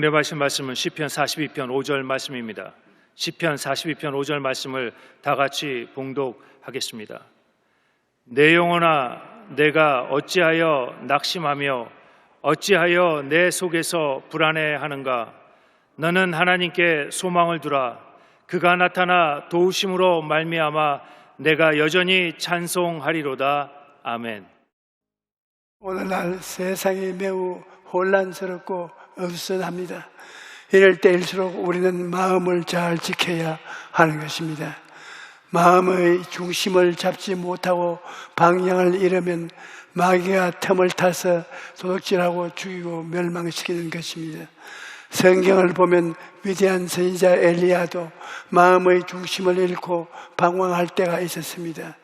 은혜 받으신 말씀은 시편 42편 5절 말씀입니다. 시편 42편 5절 말씀을 다 같이 봉독하겠습니다. 내 영혼아, 내가 어찌하여 낙심하며 어찌하여 내 속에서 불안해하는가? 너는 하나님께 소망을 두라. 그가 나타나 도우심으로 말미암아 내가 여전히 찬송하리로다. 아멘. 오늘날 세상이 매우 혼란스럽고 어수선합니다. 이럴 때일수록 우리는 마음을 잘 지켜야 하는 것입니다. 마음의 중심을 잡지 못하고 방향을 잃으면 마귀가 틈을 타서 도둑질하고 죽이고 멸망시키는 것입니다. 성경을 보면 위대한 선지자 엘리야도 마음의 중심을 잃고 방황할 때가 있었습니다.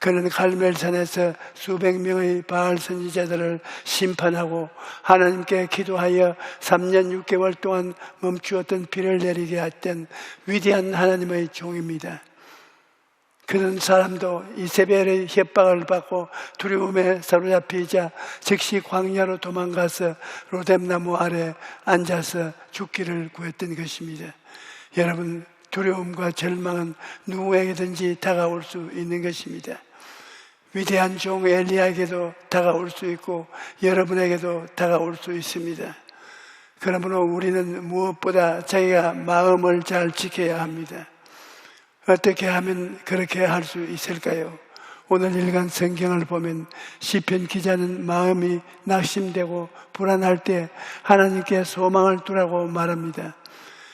그는 갈멜산에서 수백 명의 바알 선지자들을 심판하고 하나님께 기도하여 3년 6개월 동안 멈추었던 비를 내리게 했던 위대한 하나님의 종입니다. 그런 사람도 이세벨의 협박을 받고 두려움에 사로잡히자 즉시 광야로 도망가서 로뎀나무 아래 앉아서 죽기를 구했던 것입니다. 여러분, 두려움과 절망은 누구에게든지 다가올 수 있는 것입니다. 위대한 종 엘리야에게도 다가올 수 있고 여러분에게도 다가올 수 있습니다. 그러므로 우리는 무엇보다 자기가 마음을 잘 지켜야 합니다. 어떻게 하면 그렇게 할 수 있을까요? 오늘 읽은 성경을 보면 시편 기자는 마음이 낙심되고 불안할 때 하나님께 소망을 두라고 말합니다.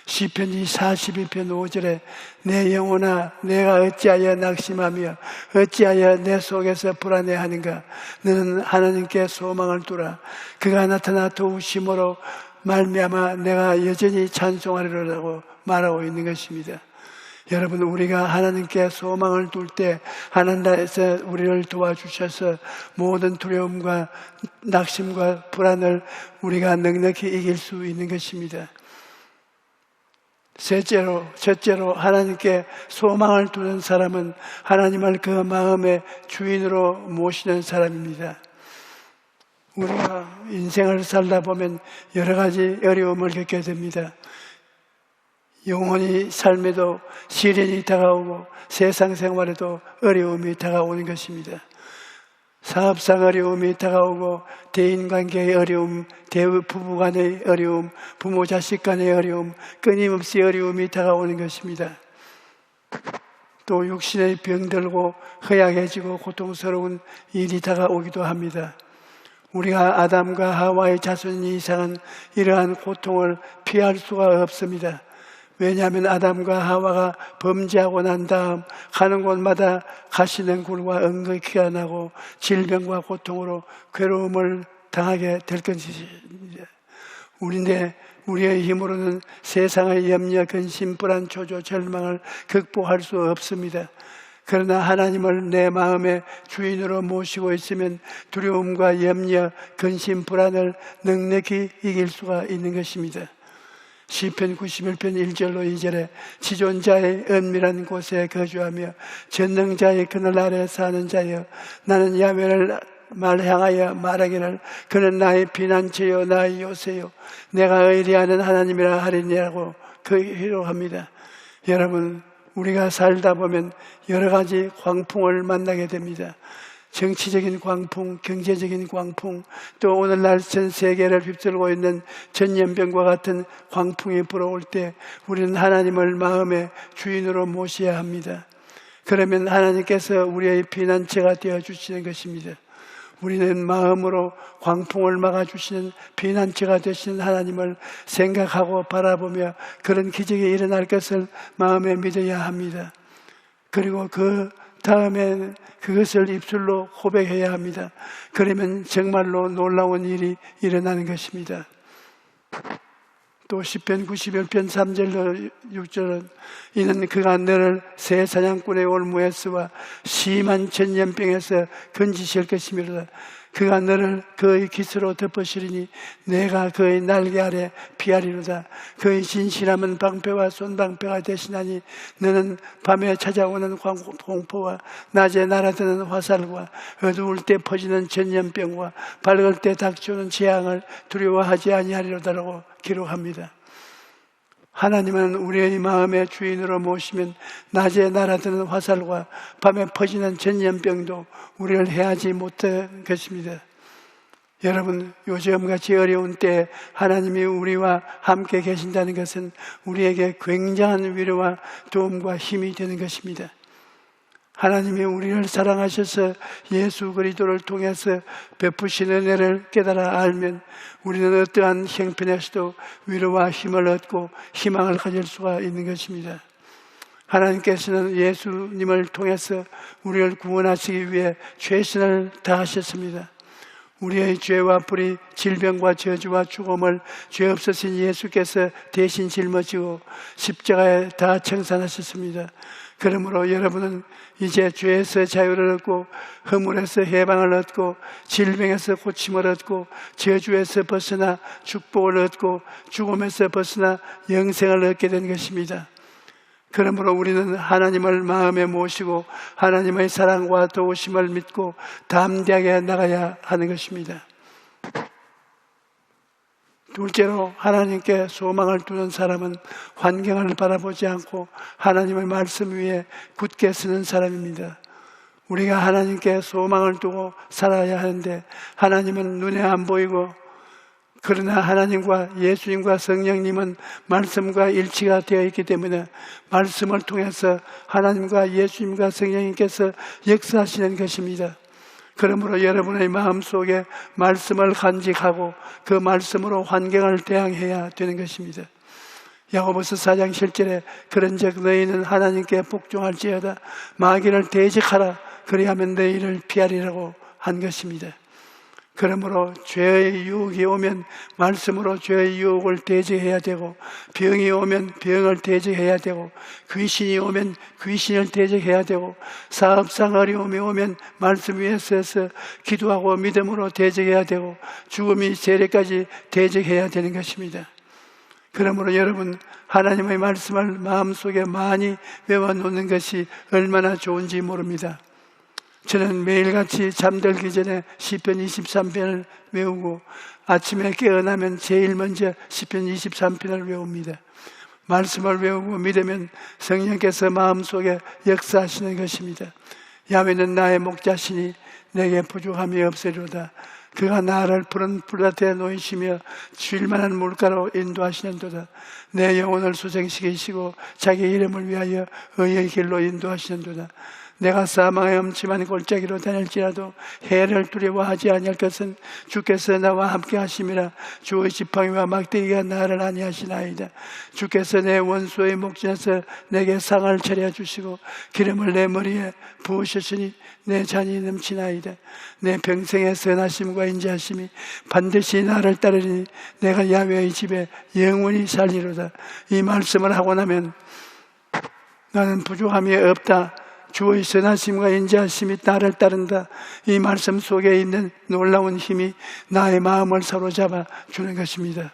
시편이 42편 5절에 내 영혼아, 내가 어찌하여 낙심하며 어찌하여 내 속에서 불안해하는가? 너는 하나님께 소망을 두라. 그가 나타나 도우심으로 말미암아 내가 여전히 찬송하리로라고 말하고 있는 것입니다. 여러분, 우리가 하나님께 소망을 둘 때 하나님께서 우리를 도와주셔서 모든 두려움과 낙심과 불안을 우리가 넉넉히 이길 수 있는 것입니다. 첫째로 하나님께 소망을 두는 사람은 하나님을 그 마음의 주인으로 모시는 사람입니다. 우리가 인생을 살다 보면 여러 가지 어려움을 겪게 됩니다. 영혼이 삶에도 시련이 다가오고 세상 생활에도 어려움이 다가오는 것입니다. 사업상 어려움이 다가오고 대인관계의 어려움, 부부간의 어려움, 부모 자식 간의 어려움, 끊임없이 어려움이 다가오는 것입니다. 또 육신의 병들고 허약해지고 고통스러운 일이 다가오기도 합니다. 우리가 아담과 하와의 자손 이상은 이러한 고통을 피할 수가 없습니다. 왜냐하면 아담과 하와가 범죄하고 난 다음 가는 곳마다 가시는 굴과 엉겅퀴가 나고 질병과 고통으로 괴로움을 당하게 될 것입니다. 우리의 힘으로는 세상의 염려, 근심, 불안, 초조, 절망을 극복할 수 없습니다. 그러나 하나님을 내 마음의 주인으로 모시고 있으면 두려움과 염려, 근심, 불안을 넉넉히 이길 수가 있는 것입니다. 시편 91편 1절로 2절에 지존자의 은밀한 곳에 거주하며 전능자의 그늘 아래 사는 자여, 나는 야훼를 향하여 말하기를 그는 나의 피난처요 나의 요새요 내가 의리하는 하나님이라 하리니라고 기록합니다. 여러분, 우리가 살다 보면 여러 가지 광풍을 만나게 됩니다. 정치적인 광풍, 경제적인 광풍, 또 오늘날 전 세계를 휩쓸고 있는 전염병과 같은 광풍이 불어올 때 우리는 하나님을 마음의 주인으로 모셔야 합니다. 그러면 하나님께서 우리의 피난처가 되어주시는 것입니다. 우리는 마음으로 광풍을 막아주시는 피난처가 되시는 하나님을 생각하고 바라보며 그런 기적이 일어날 것을 마음에 믿어야 합니다. 그리고 그 다음에 그것을 입술로 고백해야 합니다. 그러면 정말로 놀라운 일이 일어나는 것입니다. 또 시편 91편 3절로 6절은 이는 그가 너를 새 사냥꾼의 올무에서와 심한 전염병에서 건지실 것이미로다. 그가 너를 그의 깃으로 덮으시리니 내가 그의 날개 아래 피하리로다. 그의 진실함은 방패와 손방패가 되시나니 너는 밤에 찾아오는 공포와 낮에 날아드는 화살과 어두울 때 퍼지는 전염병과 밝을 때 닥쳐오는 재앙을 두려워하지 아니하리로다라고 기록합니다. 하나님은 우리의 마음의 주인으로 모시면 낮에 날아드는 화살과 밤에 퍼지는 전염병도 우리를 해하지 못할 것입니다. 여러분, 요즘같이 어려운 때에 하나님이 우리와 함께 계신다는 것은 우리에게 굉장한 위로와 도움과 힘이 되는 것입니다. 하나님이 우리를 사랑하셔서 예수 그리스도를 통해서 베푸신 은혜를 깨달아 알면 우리는 어떠한 형편에서도 위로와 힘을 얻고 희망을 가질 수가 있는 것입니다. 하나님께서는 예수님을 통해서 우리를 구원하시기 위해 최선을 다하셨습니다. 우리의 죄와 불의, 질병과 저주와 죽음을 죄 없으신 예수께서 대신 짊어지고 십자가에 다 청산하셨습니다. 그러므로 여러분은 이제 죄에서 자유를 얻고 허물에서 해방을 얻고 질병에서 고침을 얻고 저주에서 벗어나 축복을 얻고 죽음에서 벗어나 영생을 얻게 된 것입니다. 그러므로 우리는 하나님을 마음에 모시고 하나님의 사랑과 도우심을 믿고 담대하게 나가야 하는 것입니다. 둘째로, 하나님께 소망을 두는 사람은 환경을 바라보지 않고 하나님의 말씀 위에 굳게 서는 사람입니다. 우리가 하나님께 소망을 두고 살아야 하는데 하나님은 눈에 안 보이고, 그러나 하나님과 예수님과 성령님은 말씀과 일치가 되어 있기 때문에 말씀을 통해서 하나님과 예수님과 성령님께서 역사하시는 것입니다. 그러므로 여러분의 마음속에 말씀을 간직하고 그 말씀으로 환경을 대항해야 되는 것입니다. 야고보서 4장 7절에 그런즉 너희는 하나님께 복종할지어다 마귀를 대적하라 그리하면 너희를 피하리라고 한 것입니다. 그러므로 죄의 유혹이 오면 말씀으로 죄의 유혹을 대적해야 되고, 병이 오면 병을 대적해야 되고, 귀신이 오면 귀신을 대적해야 되고, 사업상 어려움이 오면 말씀 위에 서서 기도하고 믿음으로 대적해야 되고, 죽음이 세례까지 대적해야 되는 것입니다. 그러므로 여러분, 하나님의 말씀을 마음속에 많이 외워놓는 것이 얼마나 좋은지 모릅니다. 저는 매일같이 잠들기 전에 시편 23편을 외우고 아침에 깨어나면 제일 먼저 시편 23편을 외웁니다. 말씀을 외우고 믿으면 성령께서 마음속에 역사하시는 것입니다. 야훼는 나의 목자시니 내게 부족함이 없으리로다. 그가 나를 푸른 풀밭에 놓이시며 쉴만한 물가로 인도하시는도다. 내 영혼을 소생시키시고 자기 이름을 위하여 의의 길로 인도하시는도다. 내가 사망의 음침한 골짜기로 다닐지라도 해를 두려워하지 아니할 것은 주께서 나와 함께 하심이라. 주의 지팡이와 막대기가 나를 안위하시나이다. 주께서 내 원수의 목전에서 내게 상을 차려주시고 기름을 내 머리에 부으셨으니 내 잔이 넘치나이다. 내 평생의 선하심과 인자하심이 반드시 나를 따르니 내가 야훼의 집에 영원히 살리로다. 이 말씀을 하고 나면 나는 부족함이 없다. 주의 선하심과 인자하심이 나를 따른다. 이 말씀 속에 있는 놀라운 힘이 나의 마음을 사로잡아 주는 것입니다.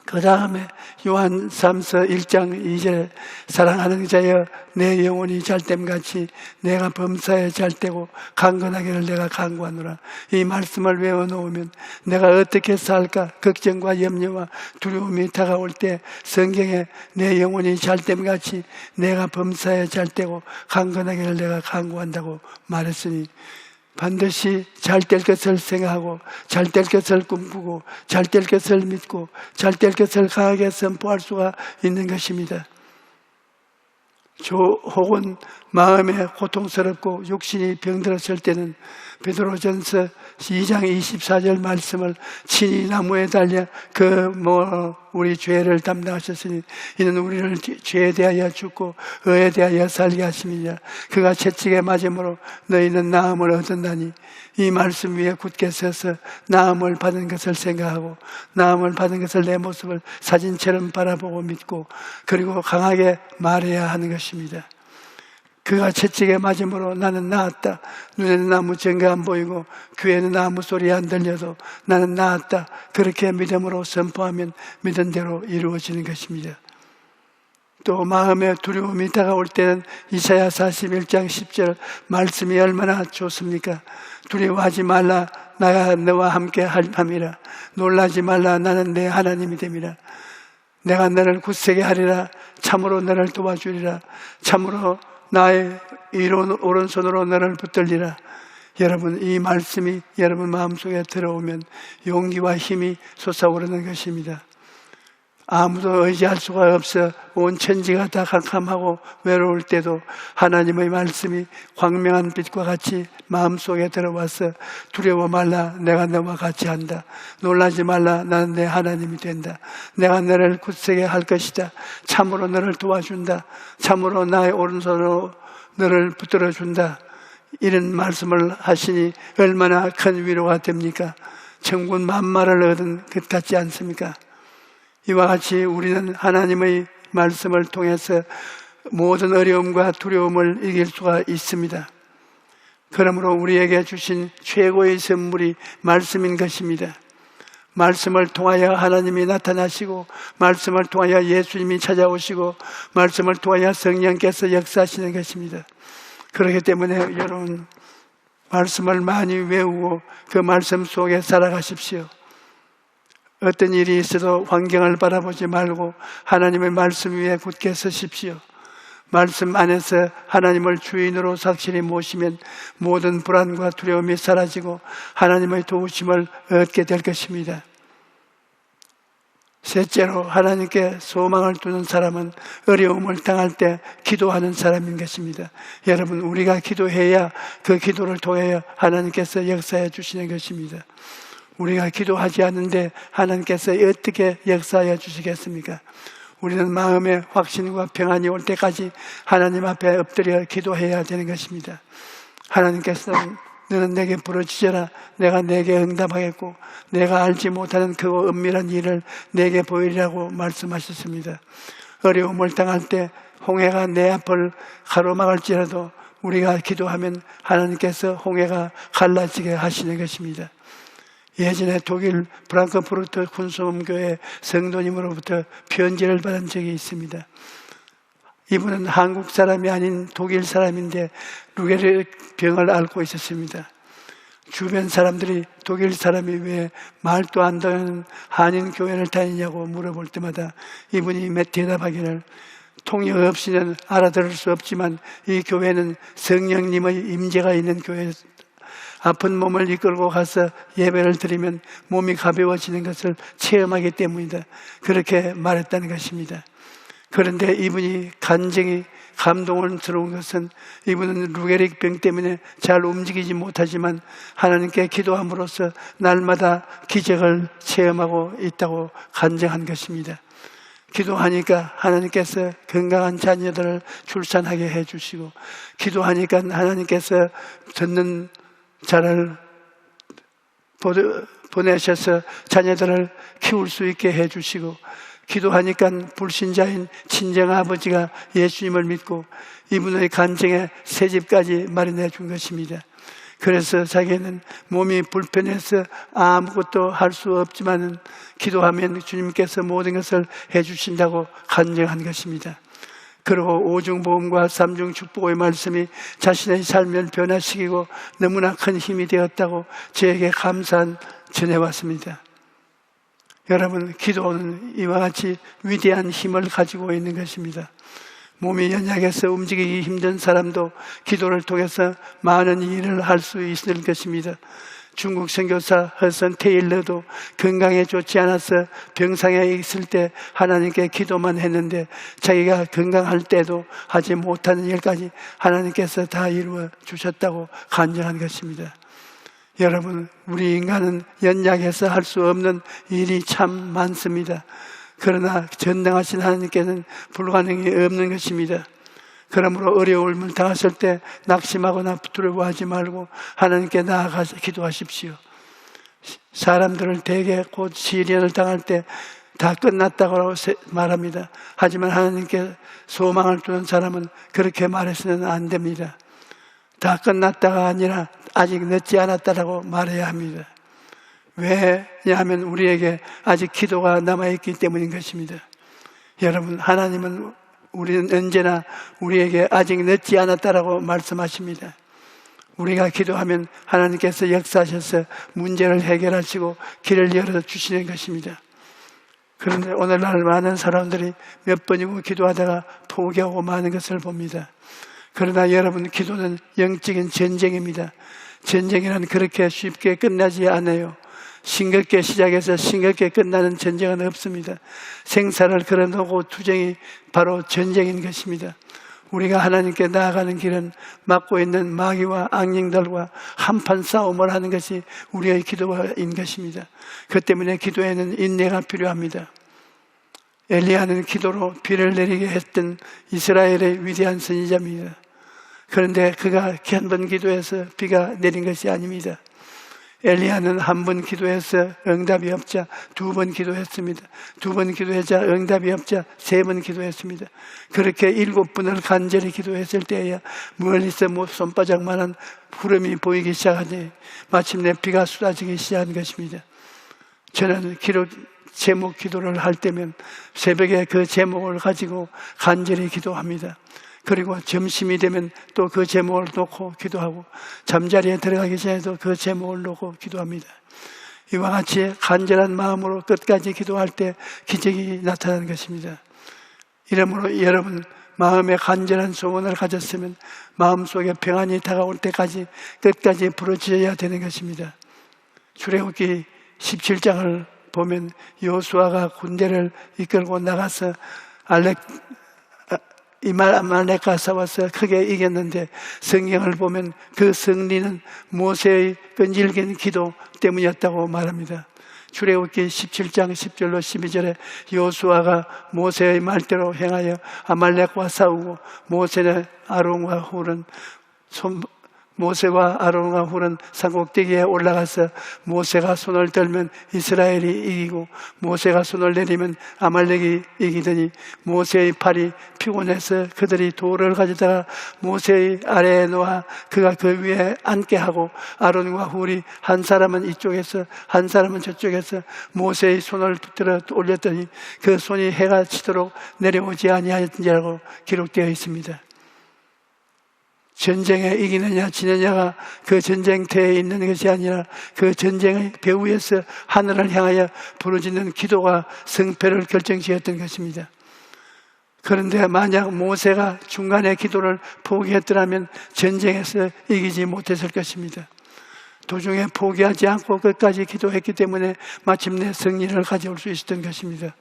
그 다음에 요한 3서 1장 2절 사랑하는 자여 내 영혼이 잘됨같이 내가 범사에 잘되고 강건하기를 내가 간구하노라. 이 말씀을 외워놓으면 내가 어떻게 살까 걱정과 염려와 두려움이 다가올 때 성경에 내 영혼이 잘됨같이 내가 범사에 잘되고 강건하기를 내가 간구한다고 말했으니 반드시 잘 될 것을 생각하고 잘 될 것을 꿈꾸고 잘 될 것을 믿고 잘 될 것을 강하게 선포할 수가 있는 것입니다. 혹은 마음에 고통스럽고 육신이 병들었을 때는 베드로전서 2장 24절 말씀을 친히 나무에 달려 우리 죄를 담당하셨으니 이는 우리를 죄에 대하여 죽고 의에 대하여 살게 하심이냐. 그가 채찍에 맞음으로 너희는 나음을 얻었나니. 이 말씀 위에 굳게 서서 나음을 받은 것을 생각하고 나음을 받은 것을 내 모습을 사진처럼 바라보고 믿고 그리고 강하게 말해야 하는 것입니다. 그가 채찍에 맞음으로 나는 나았다. 눈에는 아무 증거 안 보이고 귀에는 아무 소리 안 들려도 나는 나았다. 그렇게 믿음으로 선포하면 믿은 대로 이루어지는 것입니다. 또 마음에 두려움이 다가올 때는 이사야 41장 10절 말씀이 얼마나 좋습니까? 두려워하지 말라. 나가 너와 함께 함이라. 놀라지 말라. 나는 내 하나님이 됨이라. 내가 너를 굳세게 하리라. 참으로 너를 도와주리라. 참으로 나의 오른손으로 너를 붙들리라. 여러분, 이 말씀이 여러분 마음속에 들어오면 용기와 힘이 솟아오르는 것입니다. 아무도 의지할 수가 없어 온 천지가 다 캄캄하고 외로울 때도 하나님의 말씀이 광명한 빛과 같이 마음속에 들어와서 두려워 말라. 내가 너와 같이 한다. 놀라지 말라. 나는 내 하나님이 된다. 내가 너를 굳세게 할 것이다. 참으로 너를 도와준다. 참으로 나의 오른손으로 너를 붙들어준다. 이런 말씀을 하시니 얼마나 큰 위로가 됩니까? 천군 만마를 얻은 것 같지 않습니까? 이와 같이 우리는 하나님의 말씀을 통해서 모든 어려움과 두려움을 이길 수가 있습니다. 그러므로 우리에게 주신 최고의 선물이 말씀인 것입니다. 말씀을 통하여 하나님이 나타나시고, 말씀을 통하여 예수님이 찾아오시고, 말씀을 통하여 성령께서 역사하시는 것입니다. 그렇기 때문에 여러분, 말씀을 많이 외우고 그 말씀 속에 살아가십시오. 어떤 일이 있어도 환경을 바라보지 말고 하나님의 말씀 위에 굳게 서십시오. 말씀 안에서 하나님을 주인으로 확실히 모시면 모든 불안과 두려움이 사라지고 하나님의 도우심을 얻게 될 것입니다. 셋째로, 하나님께 소망을 두는 사람은 어려움을 당할 때 기도하는 사람인 것입니다. 여러분, 우리가 기도해야 그 기도를 통하여 하나님께서 역사해 주시는 것입니다. 우리가 기도하지 않는데 하나님께서 어떻게 역사해 주시겠습니까? 우리는 마음에 확신과 평안이 올 때까지 하나님 앞에 엎드려 기도해야 되는 것입니다. 하나님께서는 너는 내게 부르짖어라. 내가 내게 응답하겠고 내가 알지 못하는 그 은밀한 일을 내게 보이리라고 말씀하셨습니다. 어려움을 당할 때 홍해가 내 앞을 가로막을지라도 우리가 기도하면 하나님께서 홍해가 갈라지게 하시는 것입니다. 예전에 독일 프랑크푸르트 군소음교회 성도님으로부터 편지를 받은 적이 있습니다. 이분은 한국 사람이 아닌 독일 사람인데 루게르 병을 앓고 있었습니다. 주변 사람들이 독일 사람이 왜 말도 안 되는 한인 교회를 다니냐고 물어볼 때마다 이분이 대답하기를, 통역 없이는 알아들을 수 없지만 이 교회는 성령님의 임재가 있는 교회, 아픈 몸을 이끌고 가서 예배를 드리면 몸이 가벼워지는 것을 체험하기 때문이다. 그렇게 말했다는 것입니다. 그런데 이분이 간증이 감동스러운 것은 이분은 루게릭병 때문에 잘 움직이지 못하지만 하나님께 기도함으로써 날마다 기적을 체험하고 있다고 간증한 것입니다. 기도하니까 하나님께서 건강한 자녀들을 출산하게 해주시고, 기도하니까 하나님께서 듣는 자를 보내셔서 자녀들을 키울 수 있게 해주시고, 기도하니까 불신자인 친정아버지가 예수님을 믿고 이분의 간증에 새집까지 마련해 준 것입니다. 그래서 자기는 몸이 불편해서 아무것도 할 수 없지만 기도하면 주님께서 모든 것을 해주신다고 간증한 것입니다. 그리고 오중보험과 삼중축복의 말씀이 자신의 삶을 변화시키고 너무나 큰 힘이 되었다고 저에게 감사한 전해왔습니다. 여러분, 기도는 이와 같이 위대한 힘을 가지고 있는 것입니다. 몸이 연약해서 움직이기 힘든 사람도 기도를 통해서 많은 일을 할 수 있을 것입니다. 중국 선교사 허선 테일러도 건강에 좋지 않아서 병상에 있을 때 하나님께 기도만 했는데 자기가 건강할 때도 하지 못하는 일까지 하나님께서 다 이루어 주셨다고 간증한 것입니다. 여러분, 우리 인간은 연약해서 할 수 없는 일이 참 많습니다. 그러나 전능하신 하나님께는 불가능이 없는 것입니다. 그러므로 어려움을 당하실 때 낙심하거나 두려워하지 말고 하나님께 나아가서 기도하십시오. 사람들을 대개 곧 시련을 당할 때 다 끝났다고 말합니다. 하지만 하나님께 소망을 두는 사람은 그렇게 말해서는 안 됩니다. 다 끝났다가 아니라 아직 늦지 않았다라고 말해야 합니다. 왜냐하면 우리에게 아직 기도가 남아있기 때문인 것입니다. 여러분, 하나님은 우리는 언제나 우리에게 아직 늦지 않았다라고 말씀하십니다. 우리가 기도하면 하나님께서 역사하셔서 문제를 해결하시고 길을 열어주시는 것입니다. 그런데 오늘날 많은 사람들이 몇 번이고 기도하다가 포기하고 마는 것을 봅니다. 그러나 여러분, 기도는 영적인 전쟁입니다. 전쟁이란 그렇게 쉽게 끝나지 않아요. 싱겁게 시작해서 싱겁게 끝나는 전쟁은 없습니다. 생사를 걸어놓고 투쟁이 바로 전쟁인 것입니다. 우리가 하나님께 나아가는 길은 막고 있는 마귀와 악령들과 한판 싸움을 하는 것이 우리의 기도인 것입니다. 그 때문에 기도에는 인내가 필요합니다. 엘리야는 기도로 비를 내리게 했던 이스라엘의 위대한 선지자입니다. 그런데 그가 한 번 기도해서 비가 내린 것이 아닙니다. 엘리야는 한 번 기도해서 응답이 없자 2번 기도했습니다. 2번 기도하자 응답이 없자 3번 기도했습니다. 그렇게 7번을 간절히 기도했을 때에야 멀리서 손바닥만한 구름이 보이기 시작하니 마침내 비가 쏟아지기 시작한 것입니다. 저는 제목 기도를 할 때면 새벽에 그 제목을 가지고 간절히 기도합니다. 그리고 점심이 되면 또 그 제목을 놓고 기도하고 잠자리에 들어가기 전에도 그 제목을 놓고 기도합니다. 이와 같이 간절한 마음으로 끝까지 기도할 때 기적이 나타나는 것입니다. 이러므로 여러분, 마음에 간절한 소원을 가졌으면 마음속에 평안이 다가올 때까지 끝까지 부르짖어야 되는 것입니다. 출애굽기 17장을 보면 여호수아가 군대를 이끌고 나가서 아말렉과 싸워서 크게 이겼는데 성경을 보면 그 승리는 모세의 끈질긴 기도 때문이었다고 말합니다. 출애굽기 17장 10절로 12절에 여호수아가 모세의 말대로 행하여 아말렉과 싸우고 모세와 아론과 훌은 산꼭대기에 올라가서 모세가 손을 들면 이스라엘이 이기고 모세가 손을 내리면 아말렉이 이기더니 모세의 팔이 피곤해서 그들이 돌을 가져다가 모세의 아래에 놓아 그가 그 위에 앉게 하고 아론과 훌이 한 사람은 이쪽에서 한 사람은 저쪽에서 모세의 손을 붙들어 올렸더니 그 손이 해가 치도록 내려오지 아니하였느냐고 기록되어 있습니다. 전쟁에 이기느냐 지느냐가 그 전쟁터에 있는 것이 아니라 그 전쟁의 배후에서 하늘을 향하여 부르짖는 기도가 승패를 결정지었던 것입니다. 그런데 만약 모세가 중간에 기도를 포기했더라면 전쟁에서 이기지 못했을 것입니다. 도중에 포기하지 않고 끝까지 기도했기 때문에 마침내 승리를 가져올 수 있었던 것입니다.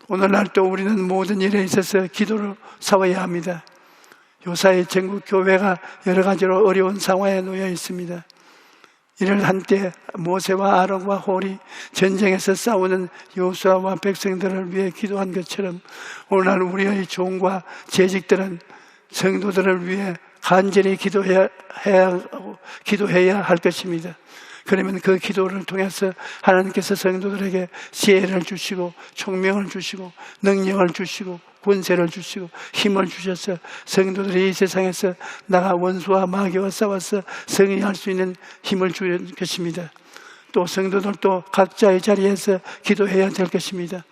오늘날 또 우리는 모든 일에 있어서 기도를 싸워야 합니다. 요사이 전국 교회가 여러 가지로 어려운 상황에 놓여 있습니다. 이를 한때 모세와 아론과 홀이 전쟁에서 싸우는 여호수아와 백성들을 위해 기도한 것처럼 오늘날 우리의 종과 재직들은 성도들을 위해 간절히 기도해야 할 것입니다. 그러면 그 기도를 통해서 하나님께서 성도들에게 지혜를 주시고 총명을 주시고 능력을 주시고 권세를 주시고 힘을 주셔서 성도들이 이 세상에서 나가 원수와 마귀와 싸워서 승리할 수 있는 힘을 주는 것입니다. 또 성도들도 각자의 자리에서 기도해야 될 것입니다.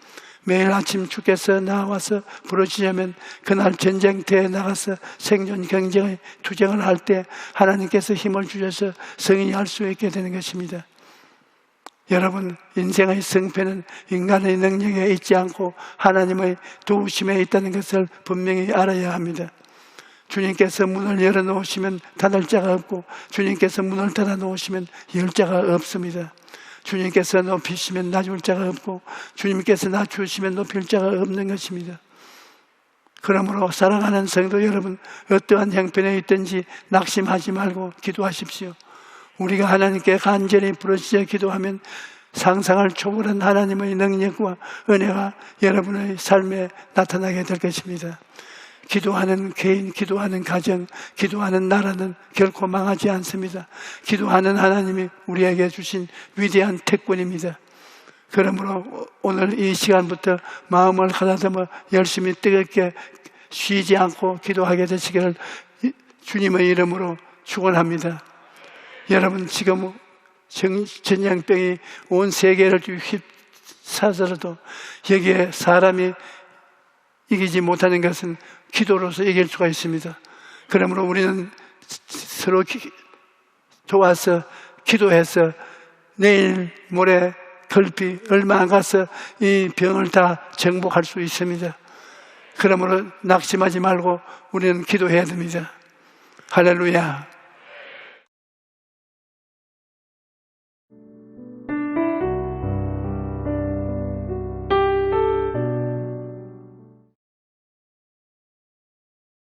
매일 아침 주께서 나와서 부르시려면 그날 전쟁터에 나가서 생존 경쟁의 투쟁을 할 때 하나님께서 힘을 주셔서 승리할 수 있게 되는 것입니다. 여러분, 인생의 승패는 인간의 능력에 있지 않고 하나님의 도우심에 있다는 것을 분명히 알아야 합니다. 주님께서 문을 열어놓으시면 닫을 자가 없고 주님께서 문을 닫아놓으시면 열 자가 없습니다. 주님께서 높이시면 낮을 자가 없고 주님께서 낮추시면 높일 자가 없는 것입니다. 그러므로 사랑하는 성도 여러분, 어떠한 형편에 있든지 낙심하지 말고 기도하십시오. 우리가 하나님께 간절히 부르짖어 기도하면 상상을 초월한 하나님의 능력과 은혜가 여러분의 삶에 나타나게 될 것입니다. 기도하는 개인, 기도하는 가정, 기도하는 나라는 결코 망하지 않습니다. 기도하는 하나님이 우리에게 주신 위대한 특권입니다. 그러므로 오늘 이 시간부터 마음을 가다듬어 열심히 뜨겁게 쉬지 않고 기도하게 되시기를 주님의 이름으로 축원합니다. 여러분, 지금 전염병이 온 세계를 휩싸서도 여기에 사람이 이기지 못하는 것은 기도로서 이길 수가 있습니다. 그러므로 우리는 서로 도와서 기도해서 내일 모레 결핍 얼마 안 가서 이 병을 다 정복할 수 있습니다. 그러므로 낙심하지 말고 우리는 기도해야 됩니다. 할렐루야.